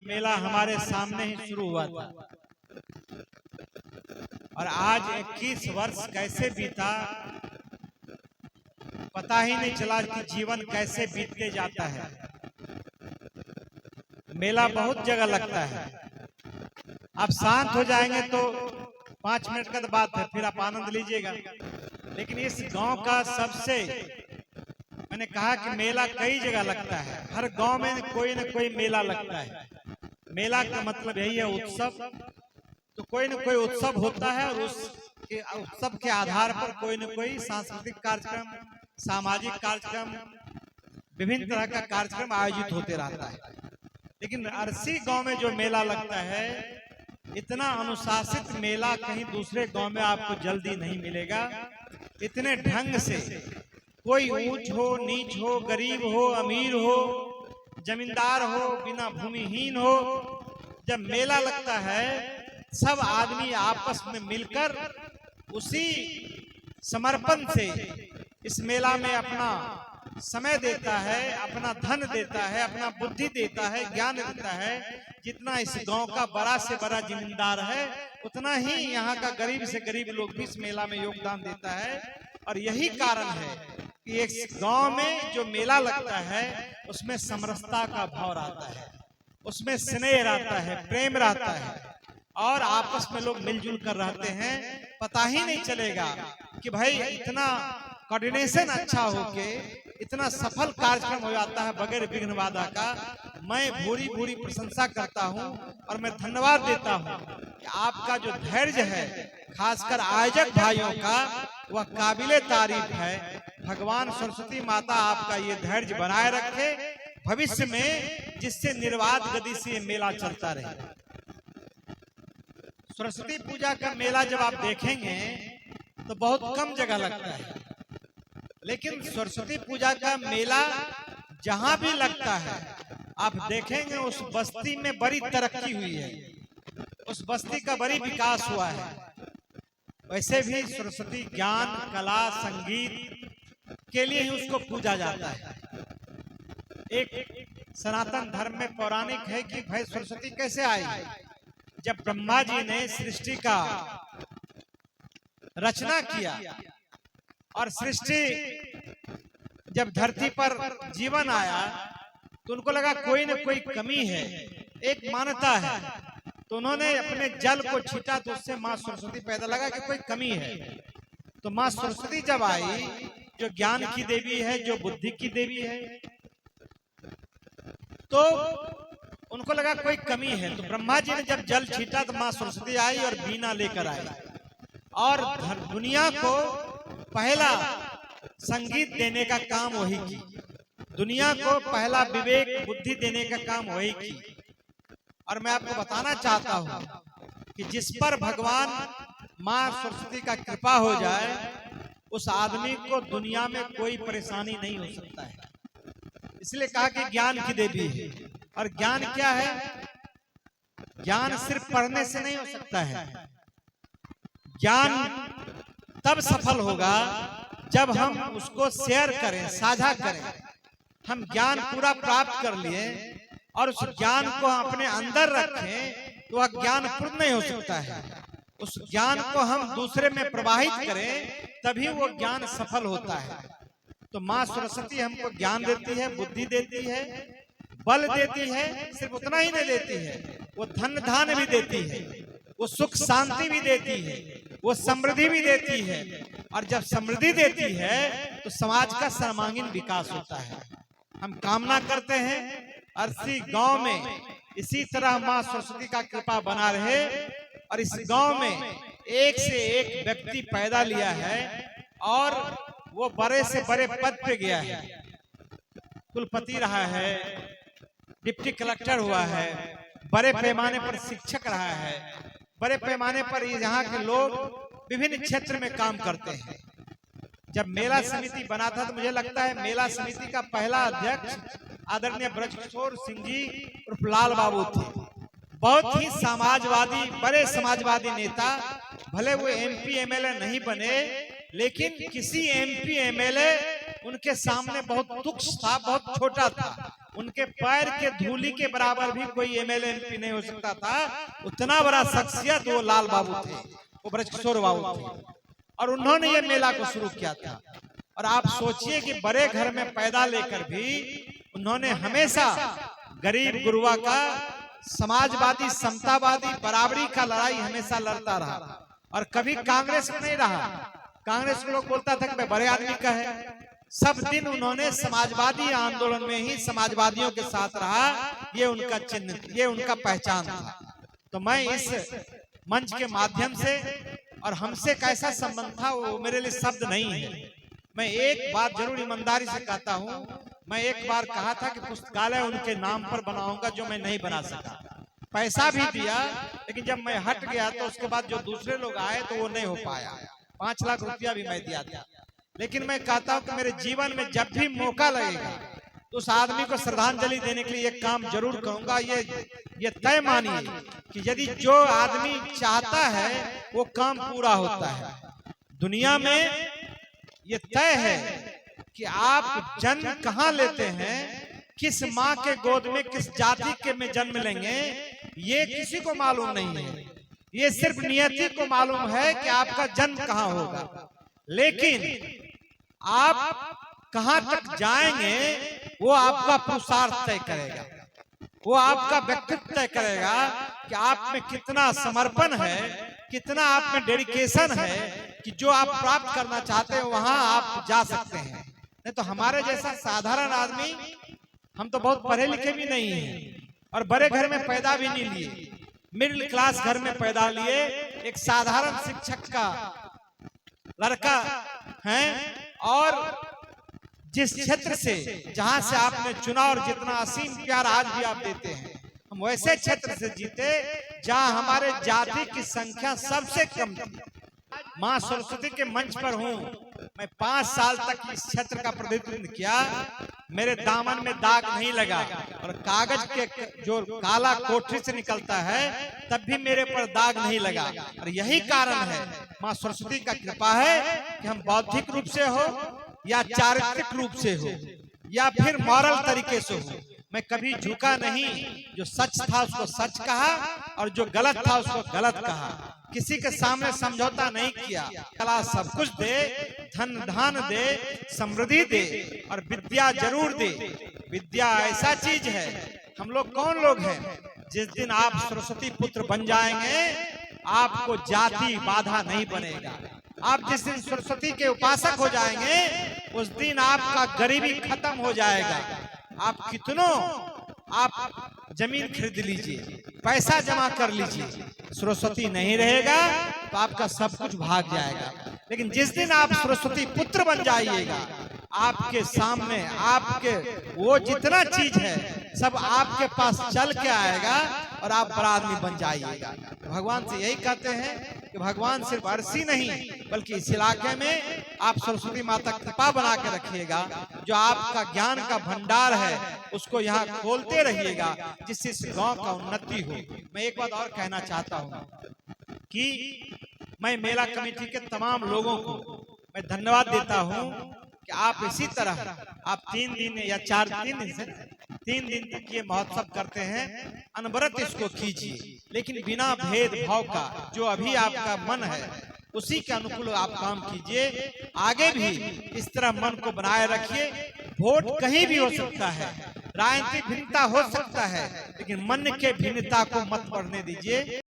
मेला हमारे सामने ही शुरू हुआ था और आज 21 वर्ष कैसे बीता पता ही नहीं चला कि जीवन कैसे बीतते जाता है। मेला बहुत जगह लगता है। आप शांत हो जाएंगे तो 5 मिनट का तो बात है, फिर आप आनंद लीजिएगा। लेकिन इस गांव का सबसे मैंने कहा कि मेला कई जगह लगता है, हर गांव में कोई न कोई मेला लगता है। मेला का मतलब यही है उत्सव। तो कोई न कोई उत्सव होता है और उस उत्सव के आधार पर कोई न कोई सांस्कृतिक कार्यक्रम, सामाजिक कार्यक्रम, विभिन्न तरह का कार्यक्रम आयोजित होते रहता है। लेकिन अरसी गांव में जो मेला लगता है, इतना अनुशासित मेला कहीं दूसरे गांव में आपको जल्दी नहीं मिलेगा। इतने ढंग से, कोई ऊंच हो नीच हो, गरीब हो अमीर हो, जमींदार हो बिना भूमिहीन हो, जब मेला लगता है सब आदमी आपस में मिलकर उसी समर्पण से इस मेला में अपना समय देता है, अपना धन देता है, अपना बुद्धि देता है, ज्ञान देता है। जितना इस गांव का बड़ा से बड़ा जिम्मेदार है, उतना ही यहाँ का गरीब से गरीब लोग भी इस मेला में योगदान देता है। और यही कारण है कि एक गांव में जो मेला लगता है उसमें समरसता का भाव रहता है, उसमें स्नेह रहता है, प्रेम रहता है और आपस में लोग मिलजुल कर रहते हैं। पता ही नहीं चलेगा कि भाई इतना कोऑर्डिनेशन अच्छा होके इतना सफल कार्यक्रम हो जाता है बगैर विघ्न बाधा का। मैं भूरी भूरी प्रशंसा करता हूं और मैं धन्यवाद देता हूं कि आपका जो धैर्य है, खासकर आयोजक भाइयों का, वह काबिले तारीफ है। भगवान सरस्वती माता आपका ये धैर्य बनाए रखे भविष्य में, जिससे निर्वाध गति से ये मेला चलता रहे। सरस्वती पूजा का मेला जब आप देखेंगे तो बहुत कम जगह लगता है, लेकिन सरस्वती पूजा का मेला जहां भी लगता है आप देखेंगे उस बस्ती में बड़ी तरक्की हुई है, उस बस्ती का बड़ी विकास हुआ है। वैसे भी सरस्वती ज्ञान, कला, संगीत के लिए ही उसको पूजा जाता है। एक सनातन धर्म में पौराणिक है कि भाई सरस्वती कैसे आई। जब ब्रह्मा जी ने सृष्टि का रचना किया और सृष्टि जब धरती पर जीवन आया तो उनको लगा कोई न कोई कमी है, एक मान्यता है। तो उन्होंने अपने जल को छीटा तो उससे माँ सरस्वती पैदा लगा कि कोई कमी है। तो माँ सरस्वती जब आई, जो ज्ञान की देवी है, जो बुद्धि की देवी है, तो उनको लगा कोई कमी है। तो ब्रह्मा जी ने जब जल छीटा तो माँ सरस्वती आई और बीना लेकर आई और दुनिया को पहला संगीत देने का काम वही की, दुनिया को पहला विवेक बुद्धि देने का काम वही की। और मैं आपको बताना चाहता हूं कि जिस पर भगवान माँ सरस्वती का कृपा हो जाए, उस आदमी को दुनिया में कोई परेशानी नहीं हो सकता है। इसलिए कहा कि ज्ञान की देवी है। और ज्ञान क्या है? ज्ञान सिर्फ पढ़ने से नहीं हो सकता है। ज्ञान तब सफल होगा जब हम उसको शेयर करें, साझा करें। हम ज्ञान पूरा प्राप्त कर लिए और उस ज्ञान को अपने अंदर रखें तो वह ज्ञान पूर्ण नहीं हो सकता है। उस ज्ञान को हम दूसरे में प्रवाहित करें तभी वो ज्ञान सफल होता है। तो माँ सरस्वती हमको ज्ञान देती है, बुद्धि देती है, बल देती है। सिर्फ उतना ही नहीं देती है, वो धन धान भी देती है, वो सुख शांति भी देती है, वो समृद्धि भी देती है। और जब समृद्धि देती है तो समाज का सर्वांगीण विकास होता है। हम कामना करते हैं अरसी गांव में इसी तरह माँ सरस्वती का कृपा बना रहे और इस गांव में एक से एक व्यक्ति पैदा लिया है और वो बड़े से बड़े पद पे गया है। कुलपति रहा है, डिप्टी कलेक्टर हुआ है, बड़े पैमाने पर शिक्षक रहा है, बड़े पैमाने पर यहाँ के लोग विभिन्न क्षेत्र में काम करते हैं। जब मेला समिति बना था तो मुझे लगता है मेला समिति का पहला अध्यक्ष आदरणीय ब्रजकिशोर सिंह जी उर्फ लाल बाबू थे। बहुत ही समाजवादी, बड़े समाजवादी नेता। भले वो एमपी एमएलए नहीं बने, लेकिन किसी एमपी एमएलए उनके सामने बहुत तुच्छ था, बहुत छोटा था। उनके पैर के धूली के बराबर भी कोई एमएलए एमपी नहीं हो सकता था। उतना बड़ा शख्सियत वो लाल बाबू थे, वो ब्रजकिशोर बाबू थे, और उन्होंने ये मेला को शुरू किया था। और आप सोचिए कि बड़े घर में पैदा लेकर भी उन्होंने हमेशा गरीब गुरुआ का, समाजवादी, समतावादी, बराबरी का लड़ाई हमेशा लड़ता रहा और कभी कांग्रेस में नहीं रहा। कांग्रेस के लोग बोलता था कि मैं बड़े आदमी का है। सब दिन उन्होंने समाजवादी आंदोलन में ही समाजवादियों के साथ रहा। ये उनका चिन्ह, ये उनका पहचान था। तो मैं इस मंच के माध्यम से, और हमसे कैसा संबंध था वो मेरे लिए शब्द नहीं है। मैं एक बात जरूर ईमानदारी से कहता हूँ, मैं एक बार कहा था कि पुस्तकालय उनके नाम पर बनाऊंगा, जो मैं नहीं बना सका। पैसा भी दिया, लेकिन जब मैं हट गया तो उसके बाद जो दूसरे लोग आए तो वो नहीं हो पाया। 5 लाख रुपया भी मैं दिया था। लेकिन मैं कहता हूँ कि मेरे जीवन में जब भी मौका लगेगा तो उस आदमी को श्रद्धांजलि देने के लिए एक काम जरूर करूंगा। ये तय मानिए कि यदि जो आदमी चाहता है वो काम पूरा होता है। दुनिया में ये तय है कि आप जन्म कहाँ लेते हैं, किस माँ के गोद में, किस जाति के में जन्म लेंगे, ये किसी को मालूम नहीं है। ये सिर्फ नियति को मालूम है कि आपका जन्म कहाँ होगा। लेकिन आप कहाँ तक जाएंगे वो आपका पुरुषार्थ तय करेगा, वो आपका व्यक्तित्व तय करेगा कि आप में कितना समर्पण है, कितना आप में डेडिकेशन है कि जो आप प्राप्त करना चाहते हैं वहां आप जा सकते हैं। नहीं तो हमारे जैसा साधारण आदमी, हम तो बहुत पढ़े लिखे भी नहीं हैं और बड़े घर में पैदा भी नहीं लिए, मिडिल क्लास घर में पैदा लिए, एक साधारण शिक्षक का लड़का है। और जिस क्षेत्र से, जहां से आपने चुना और जितना असीम प्यार आज भी आप देते हैं, हम वैसे क्षेत्र से जीते जहां हमारे जाति की संख्या सबसे कम थी। मां सरस्वती के मंच पर हूं। मैं 5 साल तक इस क्षेत्र का प्रतिनिधित्व किया। मेरे दामन में दाग नहीं लगा, और कागज के जो काला कोठरी से निकलता है तब भी मेरे पर दाग नहीं लगा। और यही कारण है, मां सरस्वती का कृपा है कि हम बौद्धिक रूप से हो या चारित्रिक रूप से हो या फिर मॉरल तरीके से हो, मैं कभी झुका नहीं। जो सच था उसको सच कहा और जो गलत था उसको गलत कहा। किसी के सामने समझौता नहीं किया। कला सब कुछ दे, धन धान दे, समृद्धि दे, और विद्या जरूर दे। विद्या ऐसा चीज है, हम लोग कौन लोग हैं, जिस दिन आप सरस्वती पुत्र बन जाएंगे आपको जाति बाधा नहीं बनेगा। आप जिस दिन सरस्वती के उपासक हो जाएंगे उस दिन आपका गरीबी खत्म हो जाएगा। आप कितनों आप जमीन खरीद लीजिए, पैसा जमा कर लीजिए, सरस्वती नहीं रहेगा तो आपका सब कुछ भाग जाएगा। लेकिन जिस दिन आप सरस्वती पुत्र बन जाइएगा, आपके सामने आपके वो जितना चीज है सब आपके पास चल के आएगा और आप बड़ा आदमी बन जाइएगा। भगवान से यही कहते हैं कि भगवान सिर्फ अर्शी नहीं बल्कि इस इलाके में आप सरस्वती माता कृपा बना के रखिएगा। जो आपका ज्ञान का भंडार है उसको यहाँ खोलते रहिएगा, जिससे इस गांव का उन्नति हो। मैं एक बात और कहना चाहता हूँ कि मैं मेला कमेटी के तमाम लोगों को मैं धन्यवाद देता हूँ कि आप इसी तरह आप 3 दिन या 3 दिन तक ये महोत्सव करते हैं, अनवरत इसको कीजिए, लेकिन बिना भेदभाव का। जो अभी आपका मन है उसी के अनुकूल आप काम कीजिए। आगे भी इस तरह मन को बनाए रखिए। वोट कहीं भी हो सकता है, राजनीतिक भिन्नता हो सकता है, लेकिन मन के भिन्नता को मत बढ़ने दीजिए।